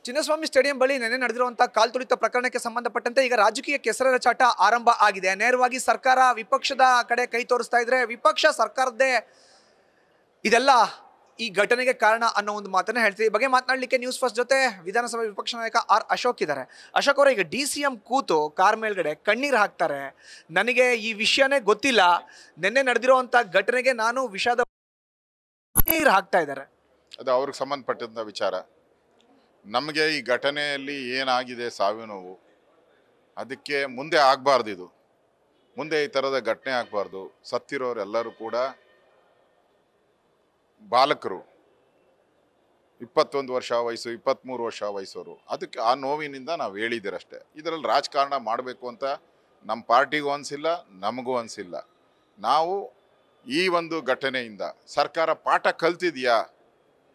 Chinnaswamy stadium ಬಳಿ ನೆನೆ ನಡೆದಿರುವಂತಹ ಕಾಲ್ತುಳಿತ ಪ್ರಕರಣಕ್ಕೆ ಸಂಬಂಧಪಟ್ಟಂತೆ ಈಗ ರಾಜಕೀಯ ಕೆಸರೆರ ಚಾಟ ಆರಂಭ ಆಗಿದೆ. ನೇರವಾಗಿ ಸರ್ಕಾರ ವಿಪಕ್ಷದ ಕಡೆ ಕೈ ತೋರಿಸ್ತಾ ಇದ್ರೆ ವಿಪಕ್ಷ ಸರ್ಕಾರದ್ದೇ ಇದೆಲ್ಲ ಈ ಘಟನೆಗೆ ಕಾರಣ ಅನ್ನೋ ಒಂದು ಮಾತನ್ನ ಹೇಳ್ತೀವಿ. ಈ ಬಗ್ಗೆ ಮಾತನಾಡಲಿಕ್ಕೆ ನ್ಯೂಸ್ ಫಸ್ಟ್ ಜೊತೆ ವಿಧಾನಸಭೆ ವಿಪಕ್ಷ ನಾಯಕ ಆರ್ ಅಶೋಕ್ ಇದ್ದಾರೆ. ಅಶೋಕ್ ಅವರು, ಈಗ DCM ಕೂತು ಕಾರ್ ಮೇಲ್ಗಡೆ ಕಣ್ಣೀರು ಹಾಕ್ತಾರೆ. ನನಗೆ ಈ ವಿಷಯನೇ ಗೊತ್ತಿಲ್ಲ, ನಿನ್ನೆ ನಡೆದಿರುವಂತ ಘಟನೆಗೆ ನಾನು ವಿಷಾದ ನೀರು ಹಾಕ್ತಾ ಇದ್ದಾರೆ. ಅದು ಅವ್ರಿಗೆ ಸಂಬಂಧಪಟ್ಟಂಥ ವಿಚಾರ. ನಮಗೆ ಈ ಘಟನೆಯಲ್ಲಿ ಏನಾಗಿದೆ ಸಾವಿನ ನೋವು, ಅದಕ್ಕೆ ಮುಂದೆ ಆಗಬಾರ್ದು. ಇದು ಮುಂದೆ ಈ ಥರದ ಘಟನೆ ಆಗಬಾರ್ದು. ಸತ್ತಿರೋರೆಲ್ಲರೂ ಕೂಡ ಬಾಲಕರು, 21 ವರ್ಷ ವಯಸ್ಸು, 23 ವರ್ಷ ವಯಸ್ಸವರು. ಅದಕ್ಕೆ ಆ ನೋವಿನಿಂದ ನಾವು ಹೇಳಿದ್ದೀರಷ್ಟೇ. ಇದರಲ್ಲಿ ರಾಜಕಾರಣ ಮಾಡಬೇಕು ಅಂತ ನಮ್ಮ ಪಾರ್ಟಿಗೂ ಅನಿಸಿಲ್ಲ, ನಮಗೂ ಅನಿಸಿಲ್ಲ. ನಾವು ಈ ಒಂದು ಘಟನೆಯಿಂದ ಸರ್ಕಾರ ಪಾಠ ಕಲ್ತಿದೆಯಾ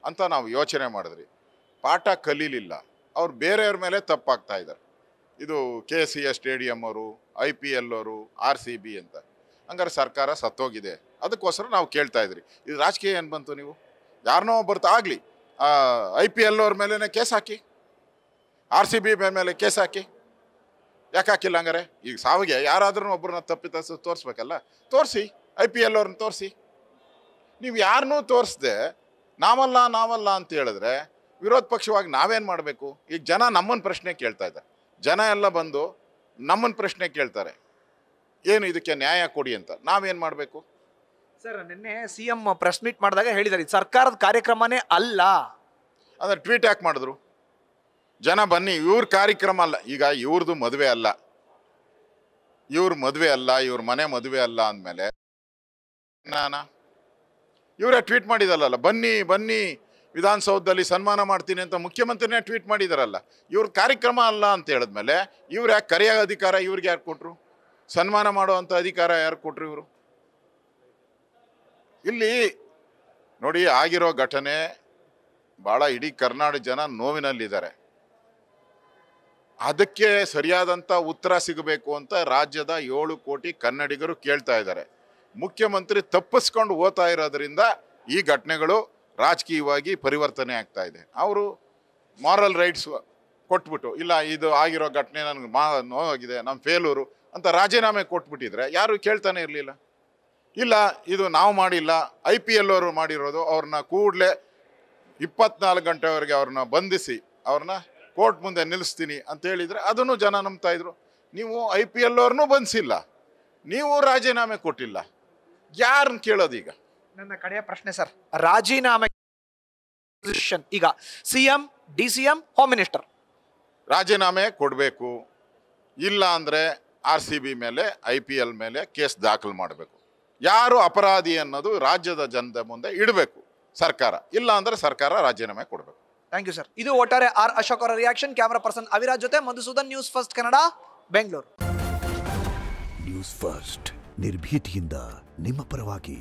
ಅಂತ ನಾವು ಯೋಚನೆ ಮಾಡಿದ್ರಿ. ಪಾಠ ಕಲೀಲಿಲ್ಲ. ಅವ್ರು ಬೇರೆಯವ್ರ ಮೇಲೆ ತಪ್ಪಾಗ್ತಾ ಇದ್ದಾರೆ. ಇದು KCA ಸ್ಟೇಡಿಯಂ ಅವರು, IPL ಅವರು, RCB ಅಂತ. ಹಂಗಾರೆ ಸರ್ಕಾರ ಸತ್ತೋಗಿದೆ. ಅದಕ್ಕೋಸ್ಕರ ನಾವು ಕೇಳ್ತಾ ಇದ್ರಿ. ಇದು ರಾಜಕೀಯ ಏನು ಬಂತು? ನೀವು ಯಾರನ್ನೋ ಬರ್ತಾ ಆಗಲಿ, IPL ಅವ್ರ ಮೇಲೇ ಕೇಸ್ ಹಾಕಿ, RCB ಮೇಲೆ ಕೇಸ್ ಹಾಕಿ. ಯಾಕೆ ಹಾಕಿಲ್ಲ? ಹಂಗಾರೆ ಈಗ ಸಾವಿಗೆ ಯಾರಾದ್ರೂ ಒಬ್ಬರನ್ನ ತಪ್ಪಿತ ತೋರಿಸ್ಬೇಕಲ್ಲ. ತೋರಿಸಿ, IPL ಅವ್ರನ್ನ ತೋರಿಸಿ. ನೀವು ಯಾರನ್ನೂ ತೋರಿಸ್ದೆ ನಾವಲ್ಲ ಅಂತ ಹೇಳಿದ್ರೆ ವಿರೋಧ ಪಕ್ಷವಾಗಿ ನಾವೇನು ಮಾಡಬೇಕು? ಈಗ ಜನ ನಮ್ಮನ್ನು ಪ್ರಶ್ನೆ ಕೇಳ್ತಾ ಇದ್ದಾರೆ. ಜನ ಎಲ್ಲ ಬಂದು ನಮ್ಮನ್ನು ಪ್ರಶ್ನೆ ಕೇಳ್ತಾರೆ, ಏನು ಇದಕ್ಕೆ ನ್ಯಾಯ ಕೊಡಿ ಅಂತ. ನಾವೇನು ಮಾಡಬೇಕು? ಸರ್, ನಿನ್ನೆ CM ಪ್ರೆಸ್ ಮೀಟ್ ಮಾಡಿದಾಗ ಹೇಳಿದ್ದಾರೆ ಸರ್ಕಾರದ ಕಾರ್ಯಕ್ರಮನೇ ಅಲ್ಲ. ಅಂದರೆ ಟ್ವೀಟ್ ಯಾಕೆ ಮಾಡಿದ್ರು? ಜನ ಬನ್ನಿ, ಇವ್ರ ಕಾರ್ಯಕ್ರಮ ಅಲ್ಲ. ಈಗ ಇವ್ರದ್ದು ಮದುವೆ ಅಲ್ಲ, ಇವ್ರ ಮನೆ ಮದುವೆ ಅಲ್ಲ ಅಂದಮೇಲೆ ಇವರೇ ಟ್ವೀಟ್ ಮಾಡಿದಲ್ಲ, ಬನ್ನಿ ವಿಧಾನಸೌಧದಲ್ಲಿ ಸನ್ಮಾನ ಮಾಡ್ತೀನಿ ಅಂತ ಮುಖ್ಯಮಂತ್ರಿನೇ ಟ್ವೀಟ್ ಮಾಡಿದಾರಲ್ಲ. ಇವ್ರ ಕಾರ್ಯಕ್ರಮ ಅಲ್ಲ ಅಂತ ಹೇಳಿದ್ಮೇಲೆ ಇವ್ರು ಯಾಕೆ ಕರೆಯೋ ಅಧಿಕಾರ ಇವ್ರಿಗೆ ಯಾರು ಕೊಟ್ಟರು? ಸನ್ಮಾನ ಮಾಡುವಂಥ ಅಧಿಕಾರ ಯಾರು ಕೊಟ್ಟರು? ಇವರು ಇಲ್ಲಿ ನೋಡಿ, ಆಗಿರೋ ಘಟನೆ ಭಾಳ ಇಡೀ ಕರ್ನಾಟಕ ಜನ ನೋವಿನಲ್ಲಿದ್ದಾರೆ. ಅದಕ್ಕೆ ಸರಿಯಾದಂಥ ಉತ್ತರ ಸಿಗಬೇಕು ಅಂತ ರಾಜ್ಯದ 7 ಕೋಟಿ ಕನ್ನಡಿಗರು ಕೇಳ್ತಾ ಇದ್ದಾರೆ. ಮುಖ್ಯಮಂತ್ರಿ ತಪ್ಪಿಸ್ಕೊಂಡು ಹೋಗ್ತಾ ಇರೋದ್ರಿಂದ ಈ ಘಟನೆಗಳು ರಾಜಕೀಯವಾಗಿ ಪರಿವರ್ತನೆ ಆಗ್ತಾ ಇದೆ. ಅವರು ಮಾರಲ್ ರೈಟ್ಸ್ ಕೊಟ್ಬಿಟ್ಟು, ಇಲ್ಲ ಇದು ಆಗಿರೋ ಘಟನೆ ನನಗೆ ನೋವಾಗಿದೆ, ನಮ್ಮ ಫೇಲೂರು ಅಂತ ರಾಜೀನಾಮೆ ಕೊಟ್ಬಿಟ್ಟಿದ್ರೆ ಯಾರು ಕೇಳ್ತಾನೆ ಇರಲಿಲ್ಲ. ಇಲ್ಲ, ಇದು ನಾವು ಮಾಡಿಲ್ಲ, IPL ಅವರು ಮಾಡಿರೋದು, ಅವ್ರನ್ನ ಕೂಡಲೇ 24 ಗಂಟೆವರೆಗೆ ಅವ್ರನ್ನ ಬಂಧಿಸಿ ಅವ್ರನ್ನ ಕೋರ್ಟ್ ಮುಂದೆ ನಿಲ್ಲಿಸ್ತೀನಿ ಅಂತ ಹೇಳಿದರೆ ಅದನ್ನು ಜನ ನಂಬ್ತಾ ಇದ್ರು. ನೀವು IPL ಅವ್ರನ್ನೂ ಬಂಧಿಸಿಲ್ಲ, ನೀವು ರಾಜೀನಾಮೆ ಕೊಟ್ಟಿಲ್ಲ, ಯಾರನ್ನ ಕೇಳೋದು? ಈಗ ನನ್ನ ಕಡೆಯ ಪ್ರಶ್ನೆ ಸರ್, ರಾಜೀನಾಮೆ ಈಗ CM, DCM, ಹೋಮ್ ಮಿನಿಸ್ಟರ್ ರಾಜೀನಾಮೆ ಕೊಡಬೇಕು. ಇಲ್ಲ ಅಂದರೆ RCB ಮೇಲೆ, IPL ಮೇಲೆ ಕೇಸ್ ದಾಖಲು ಮಾಡಬೇಕು. ಯಾರು ಅಪರಾಧಿ ಅನ್ನೋದು ರಾಜ್ಯದ ಜನದ ಮುಂದೆ ಇಡಬೇಕು ಸರ್ಕಾರ. ಇಲ್ಲ ಅಂದರೆ ಸರ್ಕಾರ ರಾಜೀನಾಮೆ ಕೊಡಬೇಕು. Thank you sir. ಇದು ಒಟ್ಟಾರೆ ಆರ್ ಅಶೋಕ್ ಅವರ ರಿಯಾಕ್ಷನ್. ಕ್ಯಾಮರಾ ಪರ್ಸನ್ ಅವಿರಾಜ್ ಜೊತೆ Madhusudan, news first Kannada, Bengaluru. News first ನಿರ್ಭೀತಿಯಿಂದ ನಿಮ್ಮ ಪರವಾಗಿ.